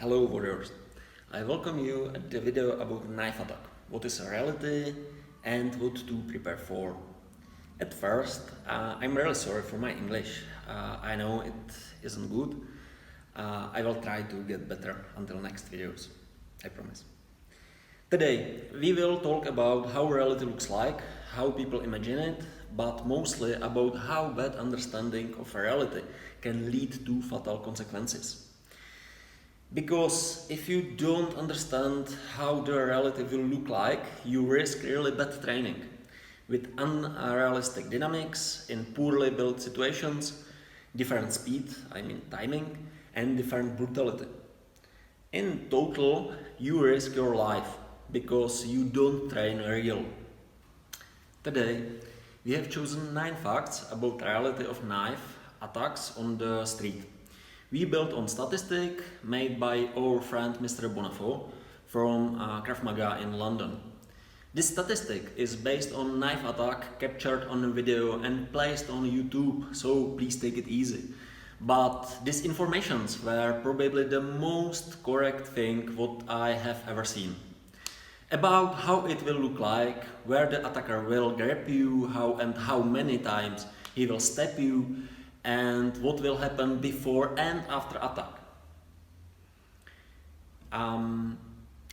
Hello warriors, I welcome you at the video about knife attack, what is a reality and what to prepare for. At first, I'm really sorry for my English, I know it isn't good, I will try to get better until next videos, I promise. Today, we will talk about how reality looks like, how people imagine it, but mostly about how bad understanding of reality can lead to fatal consequences. Because if you don't understand how the reality will look like, you risk really bad training with unrealistic dynamics in poorly built situations, different speed, timing, and different brutality. In total, you risk your life because you don't train real. Today, we have chosen 9 facts about reality of knife attacks on the street. We built on statistic made by our friend Mr. Bonnafoux from Krav Maga in London. This statistic is based on knife attack captured on a video and placed on YouTube, so please take it easy. But these informations were probably the most correct thing what I have ever seen. About how it will look like, where the attacker will grab you, how many times he will step you, and what will happen before and after attack.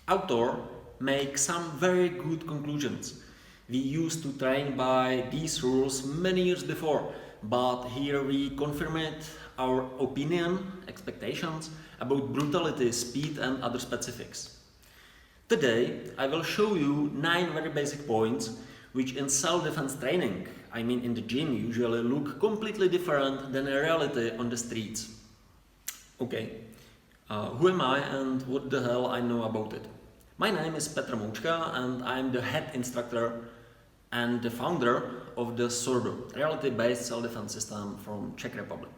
Author make some very good conclusions. We used to train by these rules many years before, but here we confirm it, our opinion, expectations about brutality, speed and other specifics. Today I will show you 9 very basic points which in self-defense training, in the gym, usually look completely different than a reality on the streets. Okay, who am I and what the hell I know about it? My name is Patrice and I'm the head instructor and the founder of the Surdo, reality-based self-defense system from Czech Republic.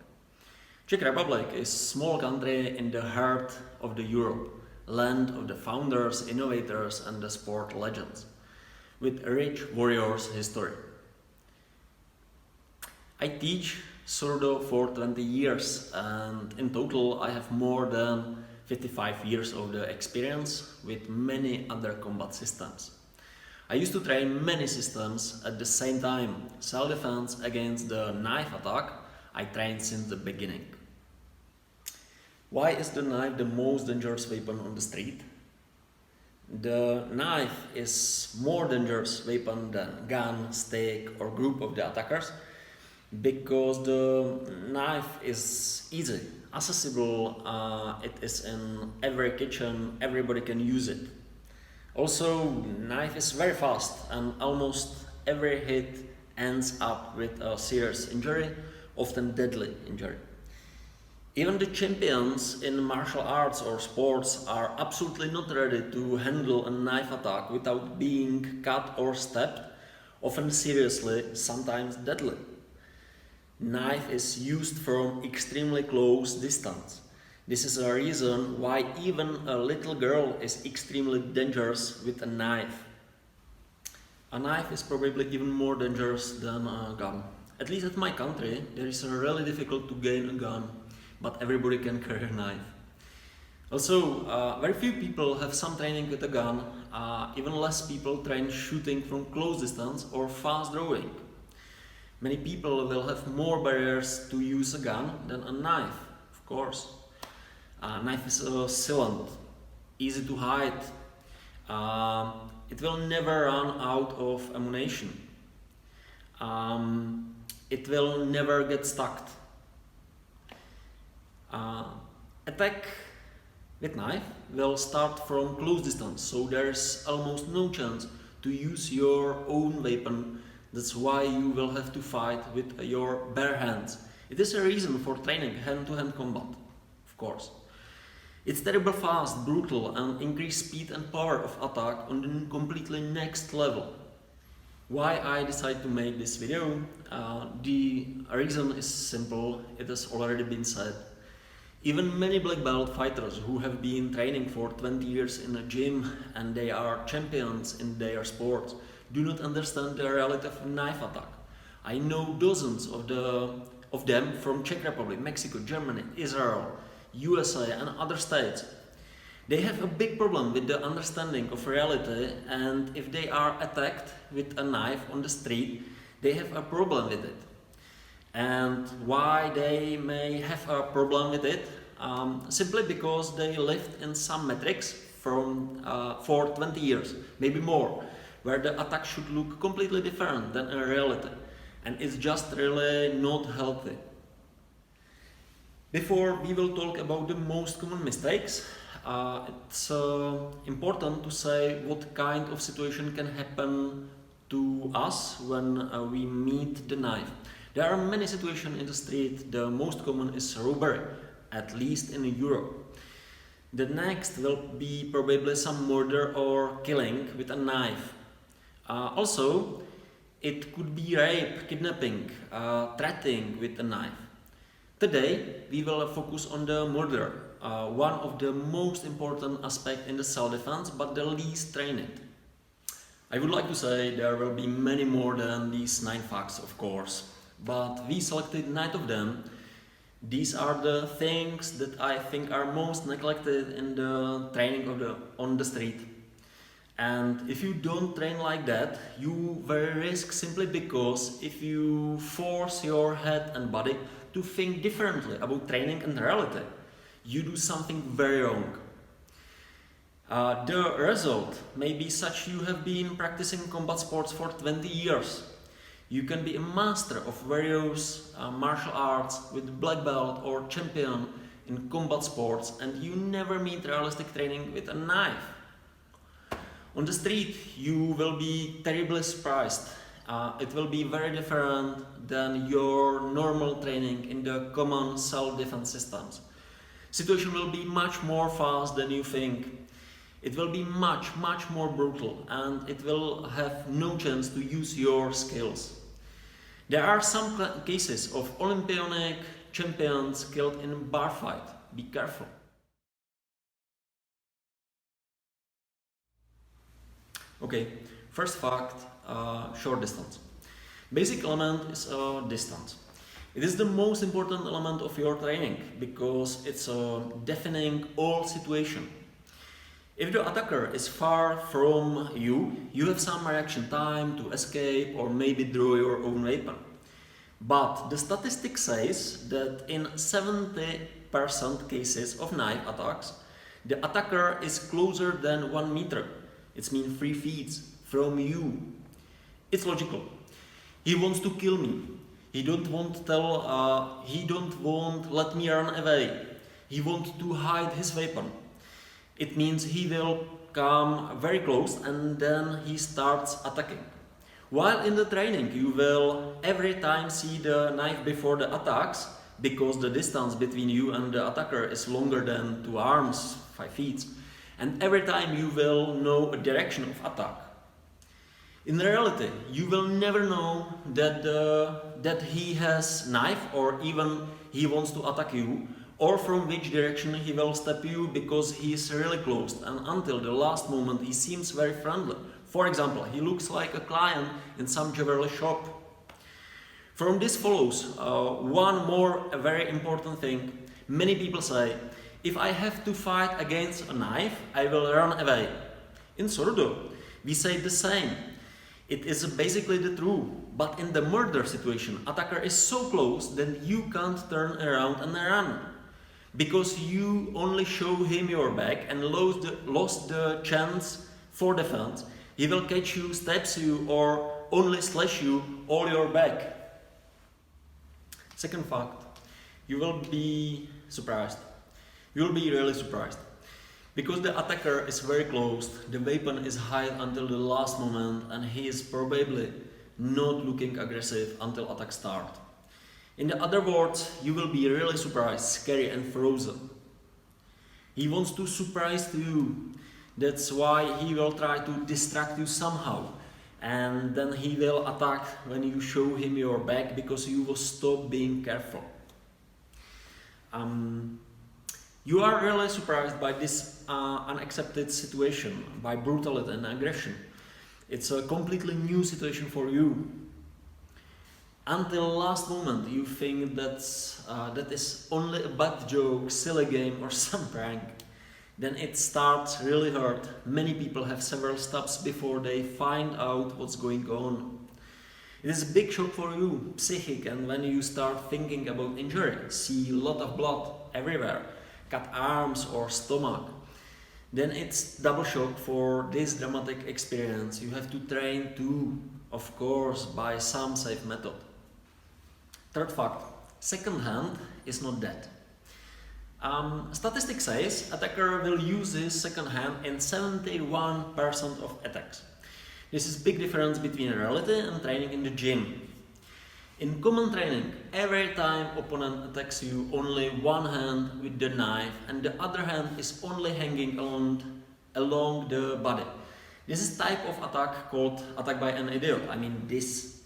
Czech Republic is a small country in the heart of the Europe, land of the founders, innovators and the sport legends, with a rich warriors history. I teach Surdo for 20 years and in total I have more than 55 years of the experience with many other combat systems. I used to train many systems at the same time. Self-defense against the knife attack I trained since the beginning. Why is the knife the most dangerous weapon on the street? The knife is more dangerous weapon than gun, stick or group of the attackers because the knife is easy, accessible, it is in every kitchen, everybody can use it. Also, knife is very fast and almost every hit ends up with a serious injury, often deadly injury. Even the champions in martial arts or sports are absolutely not ready to handle a knife attack without being cut or stabbed, often seriously, sometimes deadly. Knife is used from extremely close distance. This is a reason why even a little girl is extremely dangerous with a knife. A knife is probably even more dangerous than a gun. At least at my country, there is really difficult to gain a gun, but everybody can carry a knife. Also, very few people have some training with a gun, even less people train shooting from close distance or fast drawing. Many people will have more barriers to use a gun than a knife, of course. A knife is silent, easy to hide, it will never run out of ammunition, it will never get stuck. Attack with knife will start from close distance, so there is almost no chance to use your own weapon. That's why you will have to fight with your bare hands. It is a reason for training hand-to-hand combat, of course. It's terrible fast, brutal and increased speed and power of attack on the completely next level. Why I decided to make this video? The reason is simple, it has already been said. Even many black belt fighters who have been training for 20 years in a gym and they are champions in their sports do not understand the reality of a knife attack. I know dozens of them from Czech Republic, Mexico, Germany, Israel, USA and other states. They have a big problem with the understanding of reality, and if they are attacked with a knife on the street, they have a problem with it. And why they may have a problem with it? Simply because they lived in some metrics for 20 years, maybe more, where the attack should look completely different than in reality, and it's just really not healthy. Before we will talk about the most common mistakes, it's important to say what kind of situation can happen to us when we meet the knife. There are many situations in the street. The most common is robbery, at least in Europe. The next will be probably some murder or killing with a knife. Also, it could be rape, kidnapping, threatening with a knife. Today, we will focus on the murder, one of the most important aspects in the self-defense, but the least trained. I would like to say there will be many more than these 9 facts, of course, but we selected 9 of them. These are the things that I think are most neglected in the training on the street. And if you don't train like that, you will risk simply because if you force your head and body to think differently about training and reality, you do something very wrong. The result may be such: you have been practicing combat sports for 20 years. You can be a master of various martial arts with black belt or champion in combat sports, and you never meet realistic training with a knife. On the street, you will be terribly surprised. It will be very different than your normal training in the common self-defense systems. Situation will be much more fast than you think. It will be much more brutal, and it will have no chance to use your skills. There are some cases of Olympic champions killed in a bar fight. Be careful. Okay, first fact, short distance. Basic element is distance. It is the most important element of your training because it's defining all situation. If the attacker is far from you, you have some reaction time to escape or maybe draw your own weapon. But the statistic says that in 70% cases of knife attacks, the attacker is closer than 1 meter. It means 3 feet from you. It's logical. He wants to kill me. He don't want let me run away. He wants to hide his weapon. It means he will come very close and then he starts attacking. While in the training you will every time see the knife before the attacks, because the distance between you and the attacker is longer than 2 arms, 5 feet, and every time you will know a direction of attack. In reality, you will never know that he has knife or even he wants to attack you, or from which direction he will stab you, because he is really close and until the last moment he seems very friendly. For example, he looks like a client in some jewelry shop. From this follows one more very important thing. Many people say, if I have to fight against a knife, I will run away. In Surdo, we say the same. It is basically the truth, but in the murder situation, attacker is so close that you can't turn around and run. Because you only show him your back and lost the chance for defense, he will catch you, stabs you, or only slash you all your back. Second fact, you will be surprised. You will be really surprised. Because the attacker is very close, the weapon is hid until the last moment and he is probably not looking aggressive until attack start. In other words, you will be really surprised, scary and frozen. He wants to surprise you. That's why he will try to distract you somehow. And then he will attack when you show him your back because you will stop being careful. You are really surprised by this unaccepted situation, by brutality and aggression. It's a completely new situation for you. Until last moment you think that is only a bad joke, silly game or some prank. Then it starts really hard. Many people have several stops before they find out what's going on. It is a big shock for you, psychic, and when you start thinking about injury, see a lot of blood everywhere, cut arms or stomach, then it's double shock for this dramatic experience. You have to train too, of course, by some safe method. Third fact, second hand is not dead. Statistics says attacker will use his second hand in 71% of attacks. This is big difference between reality and training in the gym. In common training, every time opponent attacks you, only one hand with the knife and the other hand is only hanging along the body. This is type of attack called attack by an idiot. I mean this.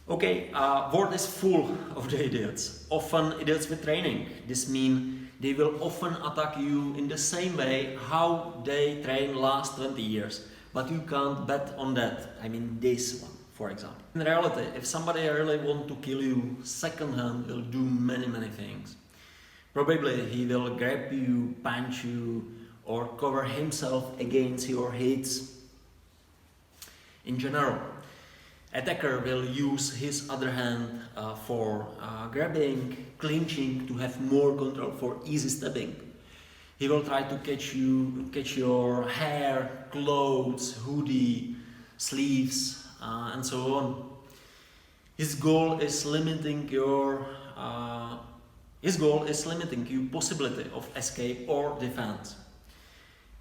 Okay, world is full of the idiots. Often idiots with training. This means they will often attack you in the same way how they train last 20 years. But you can't bet on that. I mean this one, for example. In reality, if somebody really wants to kill you, second hand will do many things. Probably he will grab you, punch you, or cover himself against your hits. In general, attacker will use his other hand for grabbing, clinching to have more control for easy stabbing. He will try to catch your hair, clothes, hoodie, sleeves, and so on. His goal is limiting your possibility of escape or defense.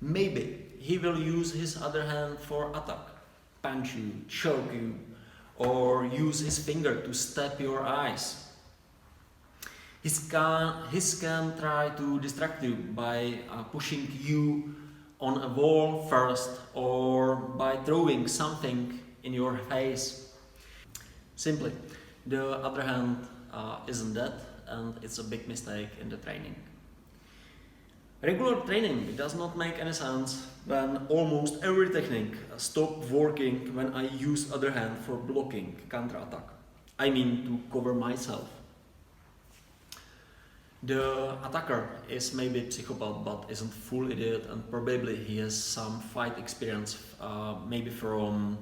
Maybe he will use his other hand for attack, punch you, choke you, or use his finger to stab your eyes. He can try to distract you by pushing you on a wall first or by throwing something in your face. Simply, the other hand isn't dead, and it's a big mistake in the training. Regular training does not make any sense when almost every technique stops working when I use other hand for blocking, counter-attack. I mean to cover myself. The attacker is maybe a psychopath but isn't full idiot, and probably he has some fight experience, maybe from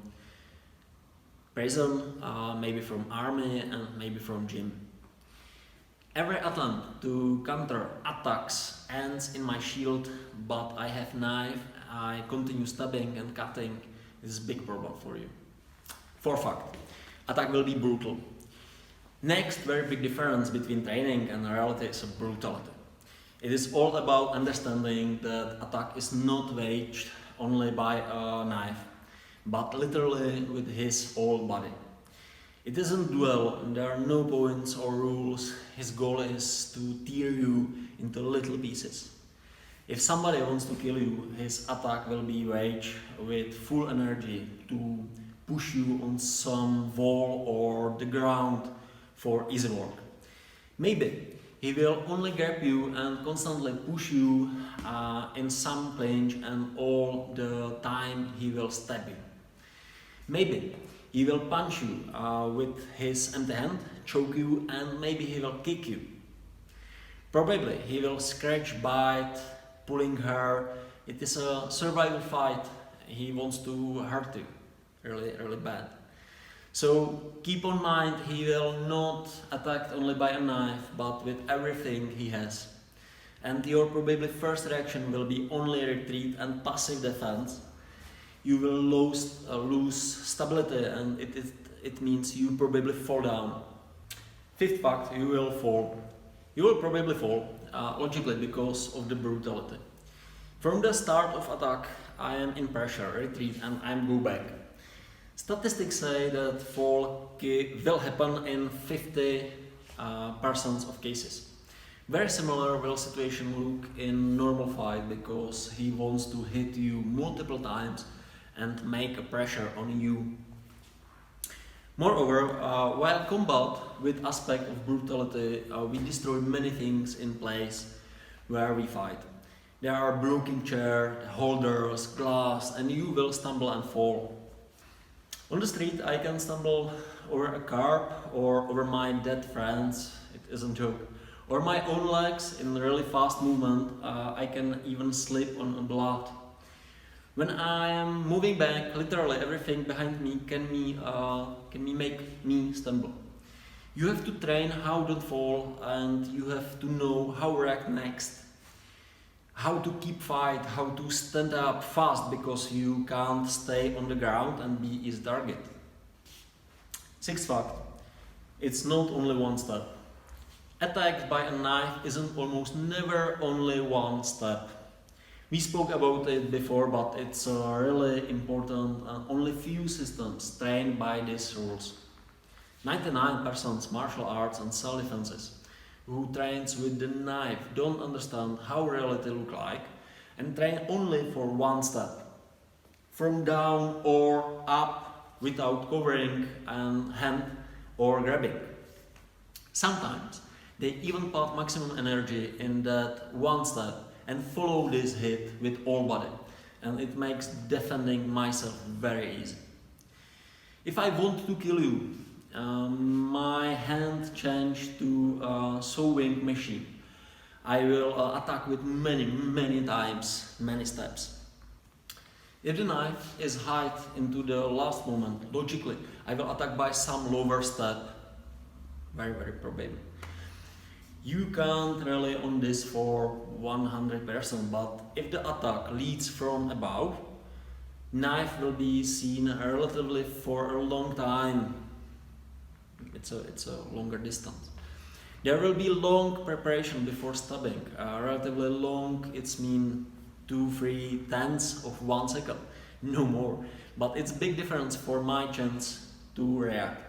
prison, maybe from army, and maybe from gym. Every attempt to counter attacks ends in my shield, but I have knife, I continue stabbing and cutting. This is a big problem for you. For fact, attack will be brutal. Next very big difference between training and reality is brutality. It is all about understanding that attack is not waged only by a knife, but literally with his whole body. It isn't duel, there are no points or rules. His goal is to tear you into little pieces. If somebody wants to kill you, his attack will be waged with full energy to push you on some wall or the ground for easy work. Maybe he will only grab you and constantly push you in some planche, and all the time he will stab you. Maybe he will punch you with his empty hand, choke you, and maybe he will kick you. Probably he will scratch, bite, pulling hair. It is a survival fight. He wants to hurt you really bad. So keep in mind, he will not attack only by a knife, but with everything he has. And your probably first reaction will be only retreat and passive defense. You will lose stability, and it means you probably fall down. Fifth fact, you will fall. You will probably fall, logically because of the brutality. From the start of attack, I am in pressure, retreat, and I go back. Statistics say that fall will happen in 50% of cases. Very similar will situation look in normal fight, because he wants to hit you multiple times and make a pressure on you. Moreover, while combat with aspect of brutality, we destroy many things in place where we fight. There are broken chair, holders, glass, and you will stumble and fall. On the street, I can stumble over a car or over my dead friends, it isn't a joke, Or my own legs in really fast movement, I can even slip on blood. When I am moving back, literally everything behind me can make me stumble. You have to train how to fall, and you have to know how react next, how to keep fight, how to stand up fast because you can't stay on the ground and be his target. Sixth fact, it's not only one step. Attack by a knife isn't almost never only one step. We spoke about it before, but it's really important. Only few systems trained by these rules. 99% martial arts and self-defenses who trains with the knife don't understand how reality look like and train only for one step. From down or up without covering and hand or grabbing. Sometimes they even put maximum energy in that one step and follow this hit with all body, and it makes defending myself very easy. If I want to kill you, my hand change to a sewing machine. I will attack with many times, many steps. If the knife is hid into the last moment, logically, I will attack by some lower step, very probably. You can't rely on this for 100%, but if the attack leads from above, knife will be seen relatively for a long time. It's a longer distance. There will be long preparation before stabbing. Relatively long, it's mean 2-3 tenths of 1 second, no more. But it's big difference for my chance to react.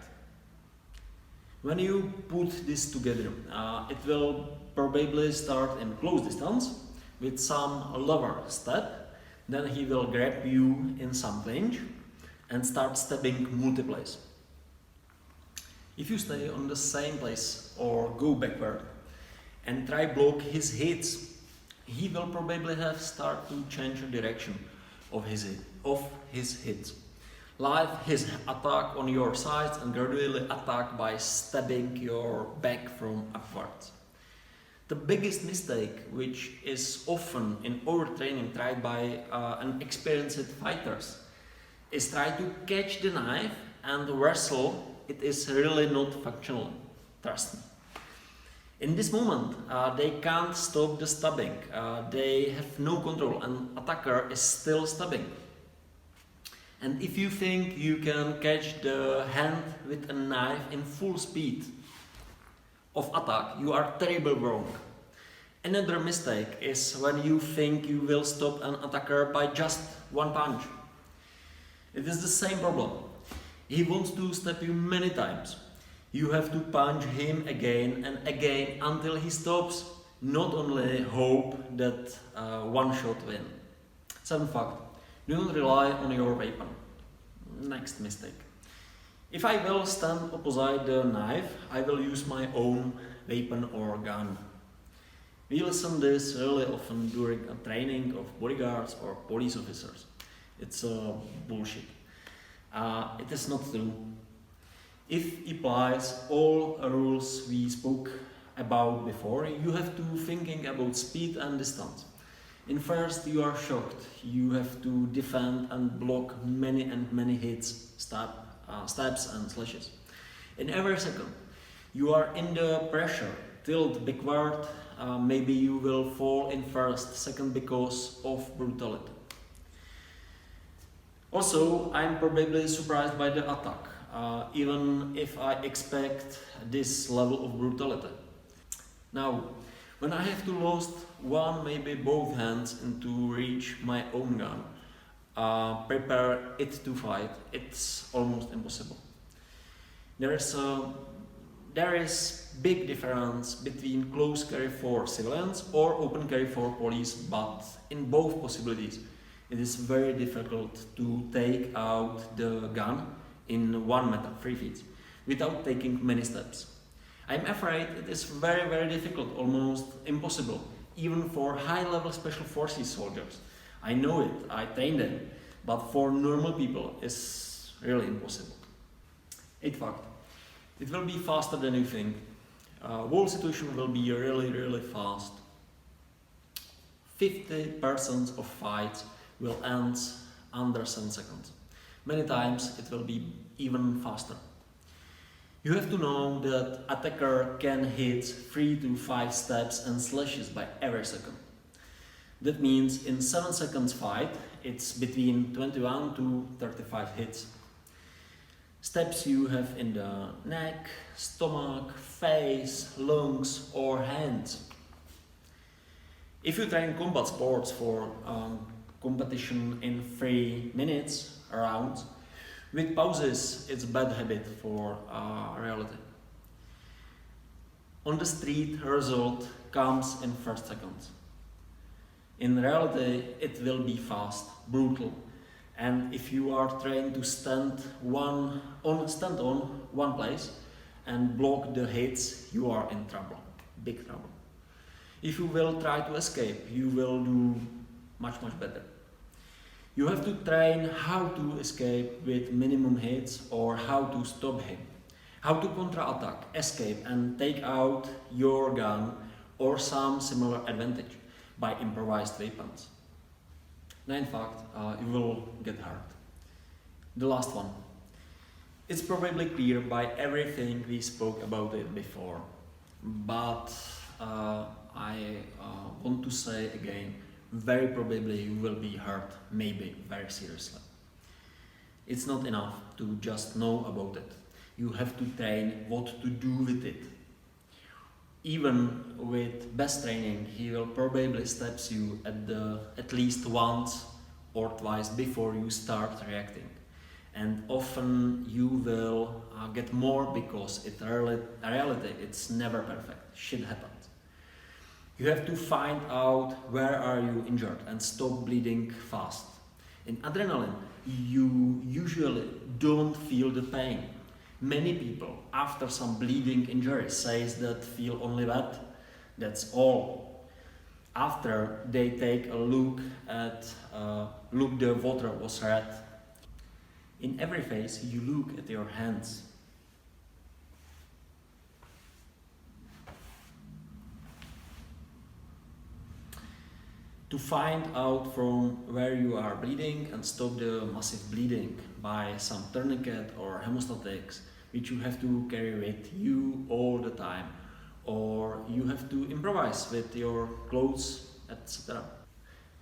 When you put this together, it will probably start in close distance with some lower step, then he will grab you in some range and start stabbing multiples. If you stay on the same place or go backward and try block his hits, he will probably have start to change the direction of his hits. Like his attack on your sides and gradually attack by stabbing your back from upwards. The biggest mistake, which is often in overtraining tried by inexperienced fighters, is try to catch the knife and wrestle. It is really not functional, trust me. In this moment, they can't stop the stabbing. They have no control and attacker is still stabbing. And if you think you can catch the hand with a knife in full speed of attack, you are terribly wrong. Another mistake is when you think you will stop an attacker by just one punch. It is the same problem. He wants to stab you many times. You have to punch him again and again until he stops. Not only hope that one shot win. 7th fact. Do not rely on your weapon. Next mistake. If I will stand opposite the knife, I will use my own weapon or gun. We listen this really often during a training of bodyguards or police officers. It's bullshit. It is not true. If applies all rules we spoke about before, you have to thinking about speed and distance. In first, you are shocked. You have to defend and block many hits, stabs and slashes. In every second, you are in the pressure, tilt backward. Maybe you will fall in first, second because of brutality. Also, I'm probably surprised by the attack, even if I expect this level of brutality. Now, when I have to lose one, maybe both hands and to reach my own gun, prepare it to fight, it's almost impossible. There is big difference between close carry for civilians or open carry for police, but in both possibilities, it is very difficult to take out the gun in 1 meter, 3 feet, without taking many steps. I'm afraid it is very difficult, almost impossible, even for high-level special forces soldiers. I know it, I train them, but for normal people it's really impossible. 8th fact. It will be faster than you think. Whole situation will be really fast. 50% of fights will end under 7 seconds. Many times it will be even faster. You have to know that attacker can hit 3 to 5 steps and slashes by every second. That means in 7 seconds fight, it's between 21 to 35 hits. Steps you have in the neck, stomach, face, lungs or hands. If you train combat sports for competition in 3 minutes rounds, with pauses, it's bad habit for reality. On the street, result comes in first seconds. In reality, it will be fast, brutal, and if you are trained to stand on one place and block the hits, you are in trouble, big trouble. If you will try to escape, you will do much better. You have to train how to escape with minimum hits or how to stop him, how to counter-attack, escape and take out your gun or some similar advantage by improvised weapons. Now in fact, you will get hurt. The last one. It's probably clear by everything we spoke about it before, but I want to say again, very probably you will be hurt, maybe very seriously. It's not enough to just know about it. You have to train what to do with it. Even with best training, he will probably stab you at least once or twice before you start reacting. And often you will get more because in reality it's never perfect. Shit happens. You have to find out where are you injured and stop bleeding fast. In adrenaline, you usually don't feel the pain. Many people after some bleeding injury says that feel only that. That's all. After they take a look at the water was red. In every phase you look at your hands. To find out from where you are bleeding and stop the massive bleeding by some tourniquet or hemostatics which you have to carry with you all the time, or you have to improvise with your clothes, etc.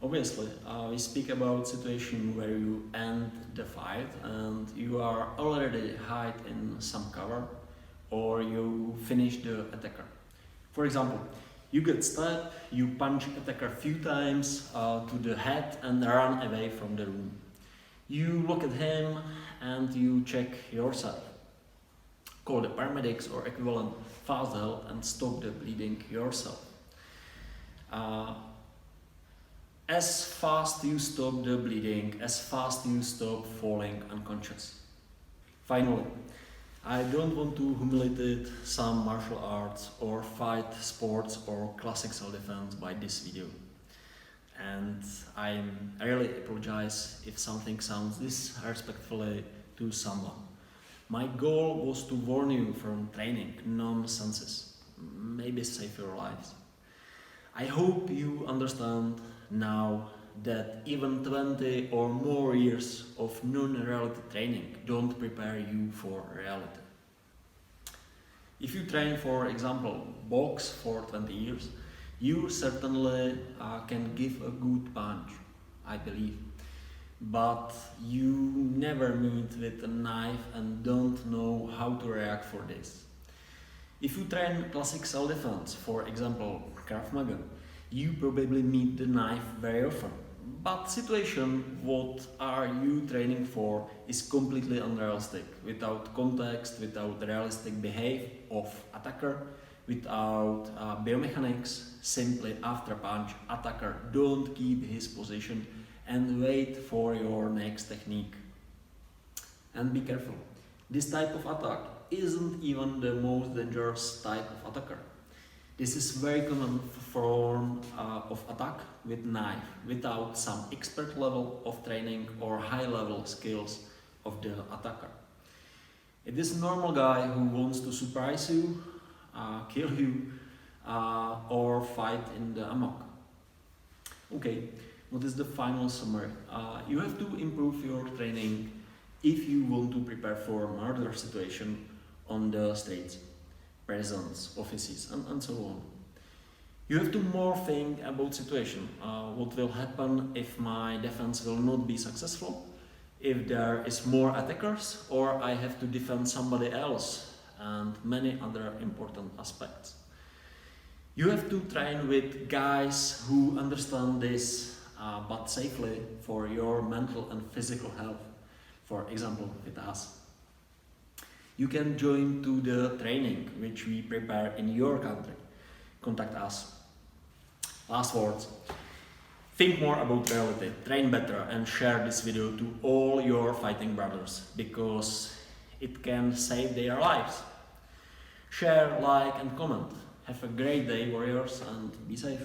Obviously, we speak about situation where you end the fight and you are already hide in some cover or you finish the attacker. For example, you get stabbed, you punch attacker a few times to the head and run away from the room. You look at him and you check yourself. Call the paramedics or equivalent fast help and stop the bleeding yourself. As fast you stop the bleeding, as fast you stop falling unconscious. Finally, I don't want to humiliate some martial arts or fight sports or classic self-defense by this video. And I really apologize if something sounds disrespectfully to someone. My goal was to warn you from training nonsenses, maybe save your lives. I hope you understand now that even 20 or more years of non-reality training don't prepare you for reality. If you train, for example, box for 20 years, you certainly can give a good punch, I believe. But you never meet with a knife and don't know how to react for this. If you train classic self-defense, for example, Krav Maga, you probably meet the knife very often. But situation what are you training for is completely unrealistic, without context, without realistic behavior of attacker, without biomechanics. Simply after punch, attacker don't keep his position and wait for your next technique. And be careful, this type of attack isn't even the most dangerous type of attacker. This is very common form of attack with knife without some expert level of training or high level skills of the attacker. It is a normal guy who wants to surprise you kill you, or fight in the amok. Okay, what is the final summary? You have to improve your training if you want to prepare for a murder situation on the streets, prisons, offices, and so on. You have to more think about situation. What will happen if my defense will not be successful? If there is more attackers, or I have to defend somebody else, and many other important aspects. You have to train with guys who understand this, but safely for your mental and physical health. For example, with us. You can join to the training which we prepare in your country. Contact us. Last words. Think more about reality, train better, and share this video to all your fighting brothers, because it can save their lives. Share, like, and comment. Have a great day, warriors, and be safe.